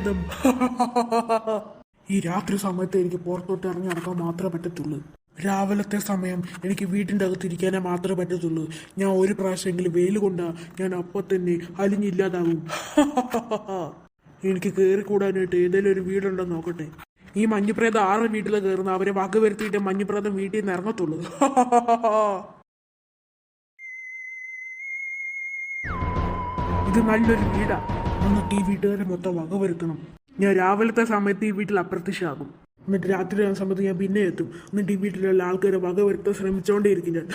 ഭേദം. ഈ രാത്രി സമയത്ത് എനിക്ക് പുറത്തോട്ട് ഇറങ്ങി നടക്കാൻ മാത്രമേ പറ്റത്തുള്ളൂ. രാവിലത്തെ സമയം എനിക്ക് വീട്ടിൻ്റെ അകത്തിരിക്കാനേ മാത്രമേ പറ്റത്തുള്ളൂ. ഞാൻ ഒരു പ്രാവശ്യമെങ്കിലും വെയിൽ കൊണ്ടാ ഞാൻ അപ്പം തന്നെ അലിഞ്ഞില്ലാതാകും. എനിക്ക് കയറിക്കൂടാനായിട്ട് ഏതെങ്കിലും ഒരു വീടുണ്ടോ നോക്കട്ടെ. ഈ മഞ്ഞുപ്രേതം ആറ് വീട്ടിൽ കയറുന്ന അവരെ വക വരുത്തിയിട്ട് മഞ്ഞുപ്രേതം വീട്ടിൽ നിന്ന് ഇറങ്ങത്തുള്ളൂ. ഇത് നല്ലൊരു വീടാ. എന്നിട്ട് ഈ വീട്ടുകാരെ മൊത്തം വക വരുത്തണം. ഞാൻ രാവിലത്തെ സമയത്ത് ഈ വീട്ടിൽ അപ്രത്യക്ഷമാകും. എന്നിട്ട് രാത്രി ആകുന്ന സമയത്ത് ഞാൻ പിന്നെ എത്തും. എന്നിട്ട് ഈ വീട്ടിലുള്ള ആൾക്കാരെ വക വരുത്താൻ ശ്രമിച്ചോണ്ടേയിരിക്കും ഞാൻ.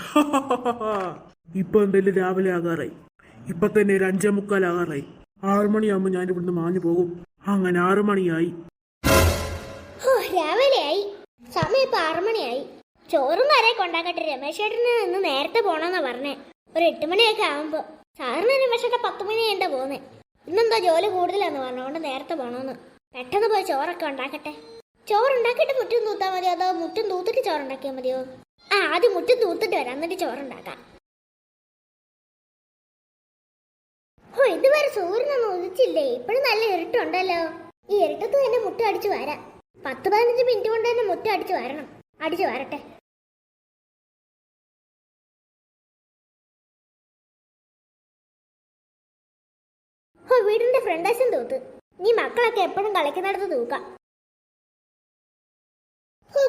ഇപ്പൊ എന്തായാലും രാവിലെ ആകാറായി. ഇപ്പൊ തന്നെ ഒരു 5:45 ആകാറായി. 6 മണിയാകുമ്പോൾ ഞാൻ ഇവിടുന്ന് മാഞ്ഞു പോകും. അങ്ങനെ 6 മണിയായി. രാവിലെയായി. സമയം ഇപ്പൊ 6 മണിയായി. ചോറും കറിയൊക്കെ ഉണ്ടാക്കട്ടെ. രമേശേട്ടന് ഇന്ന് നേരത്തെ പോണെന്നാ പറഞ്ഞേ. ഒരു 8 മണിയൊക്കെ ആവുമ്പോ. സാറിന് രമേശേട്ടൻ 10 മണി കഴിഞ്ഞാ പോന്നെ. ഇന്നെന്താ ജോലി കൂടുതലാന്ന് പറഞ്ഞോണ്ട് നേരത്തെ പോണോന്ന്. പെട്ടെന്ന് പോയി ചോറൊക്കെ ഉണ്ടാക്കട്ടെ. ചോറുണ്ടാക്കിയിട്ട് മുറ്റും തൂത്താ മതിയോ അതോ മുറ്റും തൂത്തിട്ട് ചോറുണ്ടാക്കിയാൽ മതിയോ? ആദ്യം മുറ്റും തൂത്തിട്ട് വരാം, എന്നിട്ട് ചോറുണ്ടാക്കാം. ഇതുവരെ സൂര്യനൊന്നും ഉദിച്ചില്ലേ? ഇപ്പോഴും നല്ല ഇരുട്ടുണ്ടല്ലോ. ഈ ഇരുട്ടത്ത് തന്നെ മുറ്റ അടിച്ചു വരാം. 10-15 മിനിറ്റ് കൊണ്ട് തന്നെ മുറ്റ അടിച്ചു വരണം. അടിച്ചു വരട്ടെ. വീടിന്റെ ഫ്രണ്ടേഷൻ തൂത്ത്. നീ മക്കളൊക്കെ എപ്പോഴും കളിക്കുന്നിടത്ത് തൂക്കാം.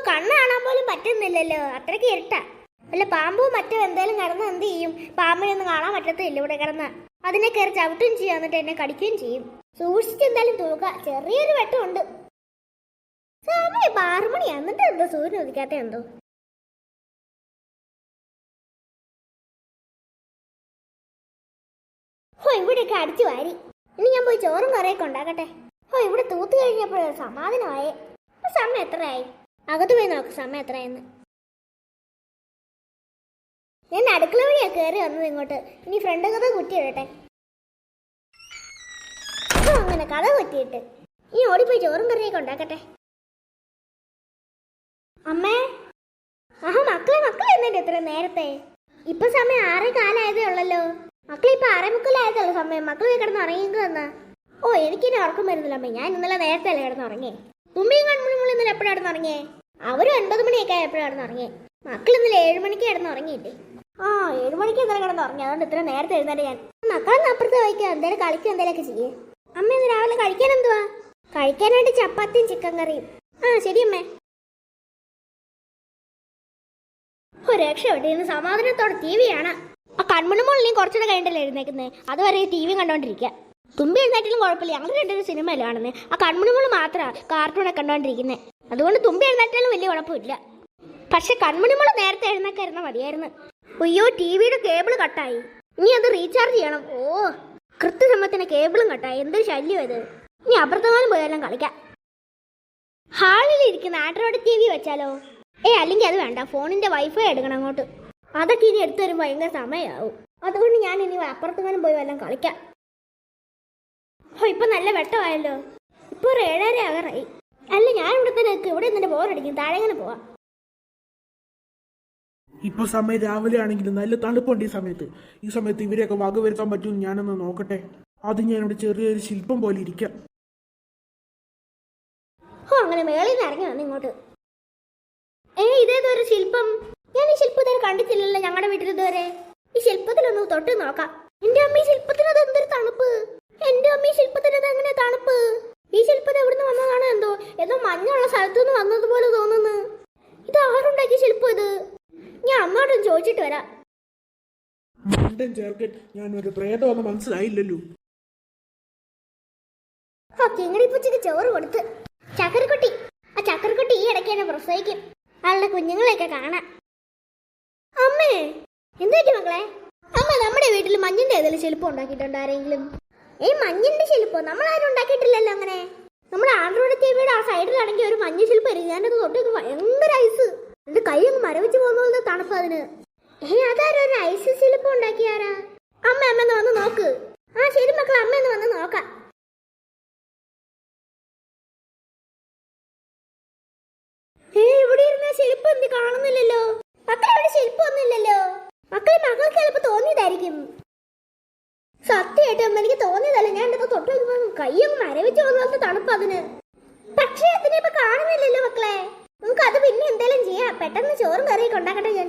കണ്ണ് കാണാൻ പോലും പറ്റുന്നില്ലല്ലോ, അത്രയ്ക്ക് ഇരുട്ടാ. വല്ല പാമ്പോ മറ്റോ എന്തായാലും കിടന്ന് എന്ത് ചെയ്യും? പാമ്പിനൊന്നും കാണാൻ പറ്റത്തില്ല ഇവിടെ കിടന്ന. അതിനെ കയറി ചവിട്ടുകയും ചെയ്യും, എന്നിട്ട് എന്നെ കടിക്കുകയും ചെയ്യും. സൂക്ഷിച്ച് എന്തായാലും തൂക്കാം. ചെറിയൊരു വെട്ടമുണ്ട്. സമയം ഇപ്പൊ 6 മണിയാ, എന്നിട്ട് എന്തോ സൂര്യൻ ഉദിക്കാത്ത എന്തോ. ഇവിടെയൊക്കെ അടിച്ചു വാരി. ഇനി ഞാൻ പോയി ചോറും കറിയൊക്കെ ഉണ്ടാക്കട്ടെ. ഇവിടെ തൂത്ത് കഴിഞ്ഞപ്പോൾ സമാധാനമായേ. സമയം എത്രയായി? അകത്ത് പോയി നോക്ക് സമയം എത്രയെന്ന്. ഞാൻ അടുക്കള വഴിയാ കയറി വന്നത് ഇങ്ങോട്ട്. ഇനി ഫ്രണ്ട് കഥ കുറ്റിയിടട്ടെ. അങ്ങനെ കഥ കുറ്റിയിട്ട് ഇനി ഓടിപ്പോയി ചോറും കറിയൊക്കെ ഉണ്ടാക്കട്ടെ. അമ്മേ, മക്കളെ എന്നിട്ട് എത്ര നേരത്തെ? ഇപ്പൊ സമയം 6:15 ഉള്ളല്ലോ. മക്കളെ ഇപ്പൊ 6:45 സമയം. മക്കൾ കിടന്ന് ഉറങ്ങിയെന്നാ? എനിക്കിനി ഉറക്കം വരുന്നില്ല അമ്മേ. ഞാൻ ഇന്നലെ നേരത്തെ അല്ലേ കിടന്ന് ഉറങ്ങിയേ. തുമ്മിയും കൺമുണിമുള്ള ഇന്നലെ എപ്പോഴാണ് കിടന്ന് ഉറങ്ങിയേ? അവരും 9 മണിയൊക്കെ എപ്പോഴാണ് കിടന്ന് ഉറങ്ങിയേ. മക്കൾ ഇന്നലെ 7 മണിക്ക് കിടന്ന് ഉറങ്ങിയില്ലേ? 7 മണിക്ക് ഇന്നലെ കിടന്ന് ഉറങ്ങി. അതുകൊണ്ട് ഇത്ര നേരത്തെ എഴുന്നേറ്റ് ഞാൻ. മക്കളൊന്ന് അപ്പുറത്ത് വയ്ക്കുക, എന്തായാലും കളിക്കുക, എന്തെങ്കിലുമൊക്കെ ചെയ്യേ. അമ്മ ഇന്ന് രാവിലെ കഴിക്കാൻ എന്തുവാ? കഴിക്കാനായിട്ട് ചപ്പാത്തിയും ചിക്കൻ കറിയും. ശരി അമ്മേ. രക്ഷപ്പെട്ടു. ഇന്ന് സമാധാനത്തോടെ TV കാണാം. കൺമുണിമുള്ളിയും കുറച്ചുകൂടെ കഴിഞ്ഞിട്ടല്ലേ എഴുന്നേക്കുന്നത്. അതുവരെ TV കണ്ടോണ്ടിരിക്കുക. തുമ്പി എഴുന്നേറ്റിലും കുഴപ്പമില്ല. ഞങ്ങൾ രണ്ടൊരു സിനിമയല്ലേ കാണുന്നത്. കൺമുണിമുള് മാത്രമാണ് കാർട്ടൂണൊക്കെ കണ്ടോണ്ടിരിക്കുന്നത്. അതുകൊണ്ട് തുമ്പി എഴുന്നേറ്റാലും വലിയ കുഴപ്പമില്ല. പക്ഷെ കൺമുണിമുള് നേരത്തെ എഴുന്നേക്കായിരുന്ന മതിയായിരുന്നു. അയ്യോ, TV-യുടെ കേബിൾ കട്ടായി. ഇനി അത് റീചാർജ് ചെയ്യണം. കൃത്യസമയത്തിന് കേബിളും കട്ടായി. എന്തൊരു ശല്യം ഇത്. ഇനി അപ്പുറത്തെങ്ങാനും പോയാലും കളിക്കാം. ഹാളിൽ ഇരിക്കുന്ന ആൻഡ്രോയിഡ് TV വെച്ചാലോ? അല്ലെങ്കിൽ അത് വേണ്ട, ഫോണിന്റെ വൈഫൈ എടുക്കണം അങ്ങോട്ട്. അതൊക്കെ ഇനി എടുത്തു വരുമ്പോൾ ഭയങ്കര സമയമാവും. അതുകൊണ്ട് ഞാൻ ഇനി അപ്പുറത്തെങ്ങാനും പോയി വല്ലതും കളിക്കാം. ഇപ്പൊ നല്ല വെട്ടമായല്ലോ. ഇപ്പൊ 7:30 ആകാറായി. അല്ല, ഞാൻ ഇവിടെ തന്നെ നിൽക്കും. ഇവിടെ നിന്നെ ബോറടിക്കും. താഴെങ്ങനെ പോവാം. ഇപ്പൊ സമയം രാവിലെ ആണെങ്കിലും നല്ല തണുപ്പുണ്ട്. ഈ സമയത്ത് ഇവരെയൊക്കെ വക വരുത്താൻ പറ്റുമെന്ന് ഞാനൊന്ന് നോക്കട്ടെ. അത് ഞാനിവിടെ ചെറിയൊരു ശില്പം പോലെ ഇരിക്കാം. അങ്ങനെ മേളിൽ നിന്ന് ഇറങ്ങി വന്നു ഇങ്ങോട്ട്. ഇതേതൊരു ശില്പം? ഞാൻ ഈ ശില്പം ഇതുവരെ കണ്ടിട്ടില്ലല്ലോ ഞങ്ങളുടെ വീട്ടിൽ ഇതുവരെ. ഈ ശില്പത്തിലൊന്ന് തൊട്ട് നോക്കാം. എന്റെ അമ്മ, ഈ ശില്പത്തിനത് എന്തൊരു തണുപ്പ്! എന്റെ അമ്മ, ഈ ശില്പത്തിനത് എങ്ങനെ തണുപ്പ്? ഈ ശില്പം എവിടുന്ന് വന്നതാണോ എന്തോ? ഏതോ മഞ്ഞുള്ള സ്ഥലത്തു നിന്ന് വന്നതുപോലെ തോന്നുന്നു. ഇത് ആരുണ്ടാക്കിയ ശില്പം ഇത്? ഞാൻ അമ്മയോടൊന്ന് ചോദിച്ചിട്ട് വരാം. ഞാനൊരു പ്രേതമെന്ന് മനസ്സിലായില്ലല്ലോ. കിങ്ങിണിപ്പൂച്ചക്ക് ചോറ് കൊടുത്ത്. ചക്കരക്കുട്ടി, ചക്കരക്കുട്ടി ഈ ഇടയ്ക്ക് തന്നെ പ്രസവിക്കും. അവളുടെ കുഞ്ഞുങ്ങളെയൊക്കെ കാണാം. അമ്മേ, എന്തായിട്ട് മക്കളെ? അമ്മ, നമ്മുടെ വീട്ടിൽ മഞ്ഞിന്റെ ഏതെങ്കിലും ശില്പം ഉണ്ടാക്കിയിട്ടുണ്ടോ ആരെങ്കിലും? മഞ്ഞിന്റെ ശില്പം നമ്മളാരും ഉണ്ടാക്കിയിട്ടില്ലല്ലോ. അങ്ങനെ നമ്മുടെ ആൻഡ്രോയിഡ് TV-യുടെ ആ സൈഡിലാണെങ്കിൽ ഒരു മഞ്ഞ ശില്പം ഇരിക്കും. ഞാനത് തൊട്ട് ഭയങ്കര ഐസ്. എന്റെ കൈ അങ്ങ് മരവിച്ച് പോകുന്ന തണുപ്പ് അതിന്. അതാരും ഒരു ഐസ് ശില്പം ഉണ്ടാക്കിയാരാ? അമ്മന്ന് വന്ന് നോക്ക്. ശരി മക്കളെ, അമ്മന്ന് വന്ന് നോക്കാം. ഇവിടെ ഇരുന്ന ശില്പം എന്ത് കാണുന്നില്ലല്ലോ? മക്കളെ, ഇവിടെ ശില്പം ഒന്നുമില്ലല്ലോ. മക്കൾക്ക് ചിലപ്പോ തോന്നിയതായിരിക്കും. സത്യമായിട്ട് അമ്മ എനിക്ക് തോന്നിയതല്ല. ഞാൻ എന്റെ തൊട്ട് കൈയൊക്കെ മരവിച്ച് വന്നോളത്തെ തണുപ്പ് അതിന്. പക്ഷേ അതിനെ ഇപ്പൊ കാണുന്നില്ലല്ലോ മക്കളെ. നമുക്ക് അത് പിന്നെ എന്തെങ്കിലും ചെയ്യാം. പെട്ടെന്ന് ചോറും കറിയൊക്കെ ഉണ്ടാക്കട്ടെ ഞാൻ.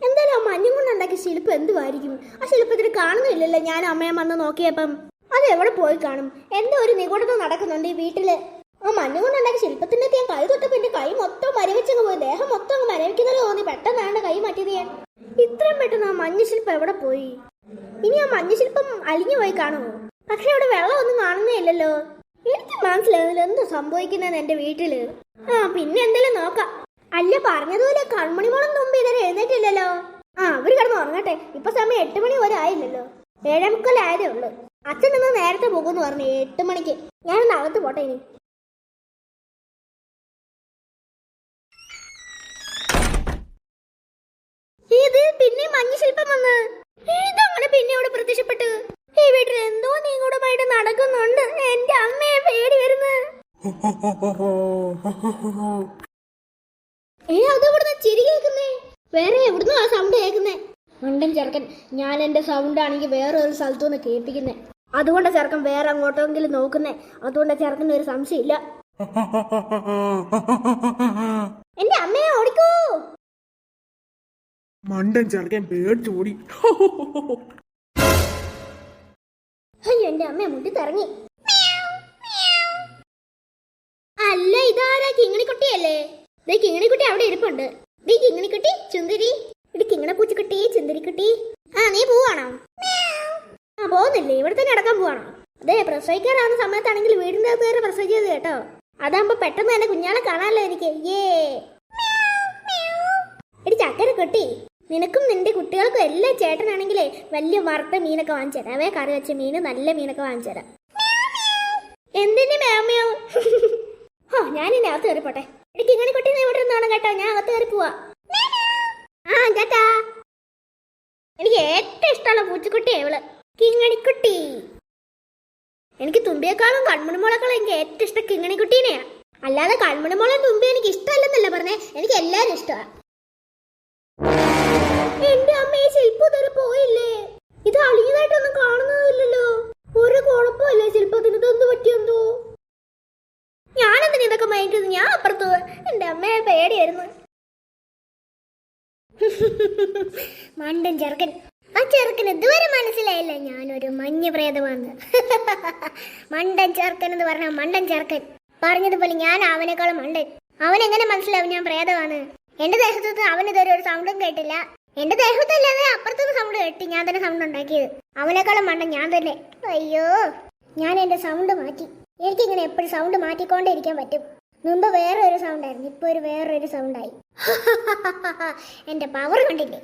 എന്തായാലും ആ മഞ്ഞും കൊണ്ട് ഉണ്ടാക്കിയ ശില്പം എന്തുമായിരിക്കും? ആ ശില്പത്തിന് കാണുന്നില്ലല്ലോ. ഞാൻ അമ്മയെ വന്ന് നോക്കിയപ്പം അത് എവിടെ പോയി കാണും? എന്തോ ഒരു നിഗൂഢത നടക്കുന്നുണ്ട് ഈ വീട്ടില്. ആ മഞ്ഞും കൊണ്ട് ഉണ്ടാക്കിയ ശില്പത്തിന്റെ ഞാൻ കൈ തൊട്ടപ്പോ എന്റെ കൈ മൊത്തം മരവിച്ചങ്ങ് പോയി. ദേഹം മൊത്തം അങ്ങ് മരവിക്കുന്നത് തോന്നി. പെട്ടെന്നാണ് കൈ മാറ്റിയത് ഞാൻ. ഇത്രയും പെട്ടെന്ന് ആ മഞ്ഞ ശില്പം എവിടെ പോയി? ഇനി ആ മഞ്ഞ ശില്പം അലിഞ്ഞു പോയി കാണുമോ? പക്ഷെ അവിടെ വെള്ളമൊന്നും കാണുന്നേ ഇല്ലല്ലോ. എനിക്ക് മനസ്സിലാവുന്നില്ല എന്തോ സംഭവിക്കുന്നത് എന്റെ വീട്ടില്. പിന്നെ എന്തെങ്കിലും നോക്കാം. അല്ല, പറഞ്ഞതുപോലെ കൺമണിമോളം തുമ്പി ഇതുവരെ എഴുന്നേറ്റില്ലല്ലോ. അവര് കിടന്ന് ഉറങ്ങട്ടെ. ഇപ്പൊ സമയം 8 മണി വരെ ആയില്ലല്ലോ. 7:45 ആയതേ ഉള്ളൂ. അച്ഛൻ നിന്ന് നേരത്തെ പോകുമെന്ന് പറഞ്ഞു 8 മണിക്ക്. ഞാനൊന്ന് അകത്ത് പോട്ടെ ഇനി. ഇത് പിന്നെ മഞ്ഞ ശില്പം വന്ന് ഇതങ്ങനെ പിന്നെ ഇവിടെ പ്രത്യക്ഷപ്പെട്ടു. ഈ വീട്ടിൽ എന്തോ നീങ്ങൂടമായിട്ട് നടക്കുന്നുണ്ട്. എന്റെ അമ്മയെ പേടി വരുന്നു. അതെവിടുന്ന ചിരി കേൾക്കുന്നേ? വേറെ എവിടുന്നോ ആ സൗണ്ട് കേൾക്കുന്നേ? മണ്ടൻ ചെറുക്കൻ, ഞാൻ എന്റെ സൗണ്ട് ആണെങ്കിൽ വേറെ ഒരു സ്ഥലത്തു നിന്ന് കേൾപ്പിക്കുന്നേ. അതുകൊണ്ട് ചെറുക്കൻ വേറെ അങ്ങോട്ടെങ്കിലും നോക്കുന്നേ. അതുകൊണ്ട് ചെറുക്കന് ഒരു സംശയമില്ല. എന്റെ അമ്മയെ ഓടിക്കൂ. മണ്ടൻ ചെറുക്കൻ പേടിച്ചോടി. അയ്യോ, എന്റെ അമ്മയെ മുട്ടിത്തിറങ്ങി. അല്ല, ഇതാരാ? കിങ്ങിണിക്കുട്ടിയല്ലേ? കിങ്ങിണിക്കുട്ടി അവിടെ ഇരിപ്പുണ്ട്. കിങ്ങിണിക്കുട്ടി, ചുന്ദരി, കിങ്ങിണപ്പൂച്ചക്കുട്ടി, ചുന്ദരിക്കുട്ടി. നീ പോവാണോ? പോകുന്നില്ലേ? ഇവിടെ തന്നെ അടക്കാൻ പോവാണോ? അതെ, പ്രസവിക്കാറാവുന്ന സമയത്താണെങ്കിൽ വീടിന്റെ അകത്ത് കയറി പ്രസവിച്ചത് കേട്ടോ. അതാകുമ്പോ പെട്ടെന്ന് തന്നെ കുഞ്ഞാളെ കാണാനല്ലോ എനിക്ക്. എടി ചക്കര കുട്ടി, നിനക്കും നിന്റെ കുട്ടികൾക്കും എല്ലാം ചേട്ടനാണെങ്കിലേ വലിയ വറുത്ത മീനൊക്കെ വാങ്ങിച്ചു തരാം. അവയെ കറി വെച്ച മീന്, നല്ല മീനൊക്കെ വാങ്ങിച്ചു തരാം. എന്തിന്റെ മേമയോ? ഞാനിന്നെ അകത്ത് കയറിപ്പോട്ടെ. എനിക്ക് ഇങ്ങനെ കുട്ടി ഇവിടെ ഇരുന്നാണ് കേട്ടോ. ഞാൻ അകത്ത് കയറി പോവാ. ചേട്ടാ, എനിക്ക് ഏറ്റവും ഇഷ്ടമുള്ള പൂച്ചക്കുട്ടിയാ ഇവള്, കിങ്ങണിക്കുട്ടി. എനിക്ക് തുമ്പിയേക്കാളും കൺമണിമോളേക്കാളും എനിക്ക് ഏറ്റവും ഇഷ്ടം കിങ്ങണിക്കുട്ടീനെയാ. അല്ലാതെ കൺമണിമോളും തുമ്പി എനിക്ക് ഇഷ്ടമല്ലെന്നല്ല പറഞ്ഞേ, എനിക്ക് എല്ലാരും ഇഷ്ടമാണ്. എന്റെ അമ്മ, ഈ ശില്പം ഇതുവരെ പോയില്ലേ? ഇത് അളിയതായിട്ടൊന്നും കാണുന്നതില്ലല്ലോ. ഒരു കുഴപ്പമില്ലേ ശില്പത്തിന്? ഇതൊന്നും പറ്റിയെന്തോ? ഞാനെന്തിനാ ഇതൊക്കെ മയക്കുന്നത്? ഞാൻ അപ്പുറത്ത്. എന്റെ അമ്മയെ പേടിയായിരുന്നു. മണ്ടൻ ചെറുക്കൻ. ആ ചെറുക്കൻ ഇതുവരെ മനസ്സിലായില്ല ഞാനൊരു മഞ്ഞ പ്രേതമാണ്. മണ്ടൻ ചെറുക്കൻ എന്ന് പറഞ്ഞ മണ്ടൻ ചെറുക്കൻ. പറഞ്ഞതുപോലെ ഞാൻ അവനേക്കാളും മണ്ടൻ. അവനെങ്ങനെ മനസ്സിലാവും ഞാൻ പ്രേതമാണ്? എന്റെ ദേഹത്ത് അവൻ ഇതുവരെ ഒരു സൗണ്ടും കേട്ടില്ല. എന്റെ ദേഹത്തല്ലാതെ അപ്പുറത്തുനിന്ന് സൗണ്ട് കേട്ടി. ഞാൻ തന്നെ സൗണ്ട് ഉണ്ടാക്കിയത്. അവനേക്കാളും മണ്ടൻ ഞാൻ തന്നെ. അയ്യോ, ഞാൻ എന്റെ സൗണ്ട് മാറ്റി. എനിക്കിങ്ങനെ എപ്പോഴും സൗണ്ട് മാറ്റിക്കൊണ്ടേ ഇരിക്കാൻ പറ്റും. മുമ്പ് വേറെ ഒരു സൗണ്ട് ആയിരുന്നു, ഇപ്പൊ വേറൊരു സൗണ്ടായി. എന്റെ പവർ കണ്ടില്ലേ?